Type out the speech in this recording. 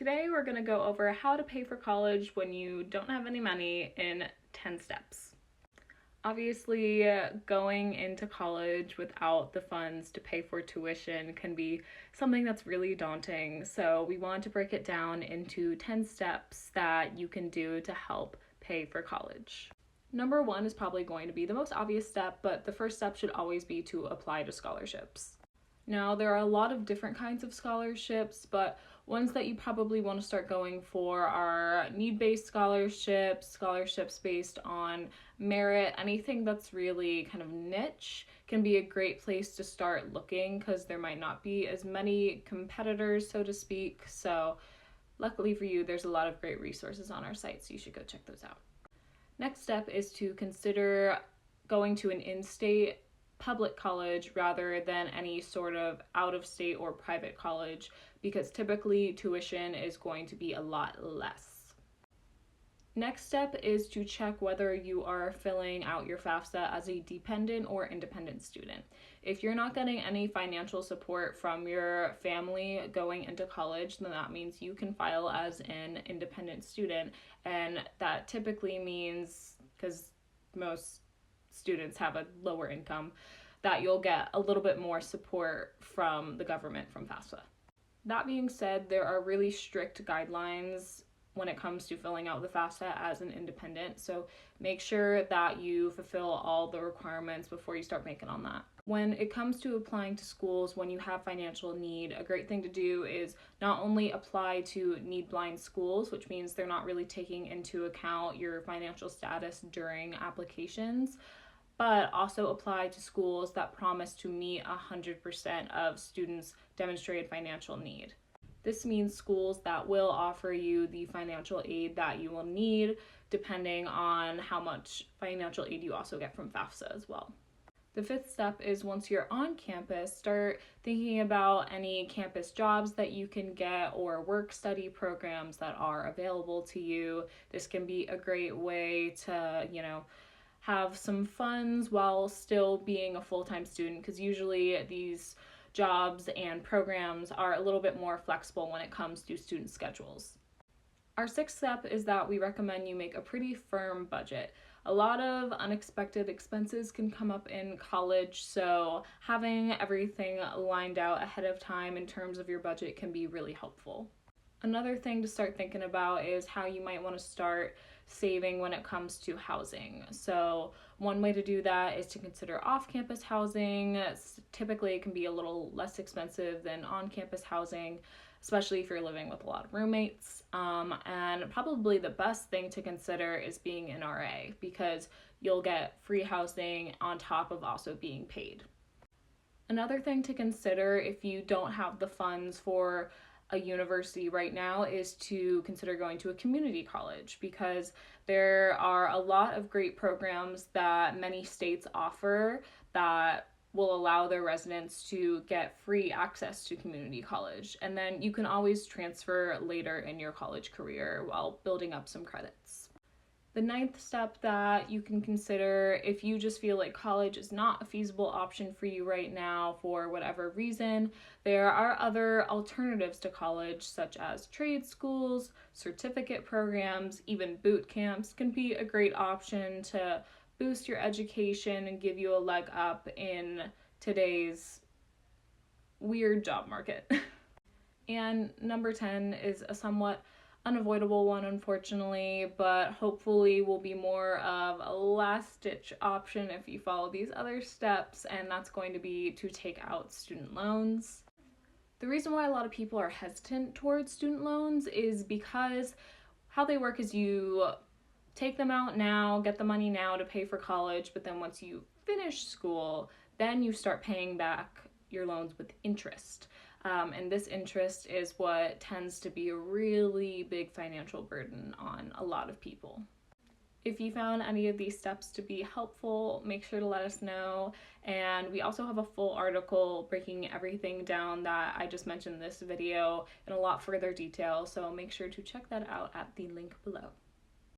today we're going to go over how to pay for college when you don't have any money in 10 steps. Obviously, going into college without the funds to pay for tuition can be something that's really daunting, so we want to break it down into 10 steps that you can do to help pay for college. Number one is probably going to be the most obvious step, but the first step should always be to apply to scholarships. Now, there are a lot of different kinds of scholarships, but ones that you probably want to start going for are need-based scholarships, scholarships based on merit. Anything that's really kind of niche can be a great place to start looking because there might not be as many competitors, so to speak. So luckily for you, there's a lot of great resources on our site, so you should go check those out. Next step is to consider going to an in-state public college rather than any sort of out-of-state or private college, because typically tuition is going to be a lot less. Next step is to check whether you are filling out your FAFSA as a dependent or independent student. If you're not getting any financial support from your family going into college, then that means you can file as an independent student, and that typically means, because most students have a lower income, that you'll get a little bit more support from the government from FAFSA. That being said, there are really strict guidelines when it comes to filling out the FAFSA as an independent, so make sure that you fulfill all the requirements before you start making on that. When it comes to applying to schools when you have financial need, a great thing to do is not only apply to need-blind schools, which means they're not really taking into account your financial status during applications, but also apply to schools that promise to meet 100% of students' demonstrated financial need. This means schools that will offer you the financial aid that you will need, depending on how much financial aid you also get from FAFSA as well. The fifth step is, once you're on campus, start thinking about any campus jobs that you can get or work-study programs that are available to you. This can be a great way to, have some funds while still being a full-time student, because usually these jobs and programs are a little bit more flexible when it comes to student schedules. Our sixth step is that we recommend you make a pretty firm budget. A lot of unexpected expenses can come up in college, so having everything lined out ahead of time in terms of your budget can be really helpful. Another thing to start thinking about is how you might want to start saving when it comes to housing. So one way to do that is to consider off-campus housing. Typically it can be a little less expensive than on-campus housing, especially if you're living with a lot of roommates. And probably the best thing to consider is being an RA, because you'll get free housing on top of also being paid. Another thing to consider if you don't have the funds for a university right now is to consider going to a community college, because there are a lot of great programs that many states offer that will allow their residents to get free access to community college, and then you can always transfer later in your college career while building up some credits. The ninth step that you can consider, if you just feel like college is not a feasible option for you right now for whatever reason, there are other alternatives to college, such as trade schools, certificate programs, even boot camps can be a great option to boost your education and give you a leg up in today's weird job market. And number 10 is a somewhat unavoidable one, unfortunately, but hopefully will be more of a last-ditch option if you follow these other steps, and that's going to be to take out student loans. The reason why a lot of people are hesitant towards student loans is because how they work is you take them out now, get the money now to pay for college, but then once you finish school, then you start paying back your loans with interest. And this interest is what tends to be a really big financial burden on a lot of people. If you found any of these steps to be helpful, make sure to let us know. And we also have a full article breaking everything down that I just mentioned in this video in a lot further detail, so make sure to check that out at the link below.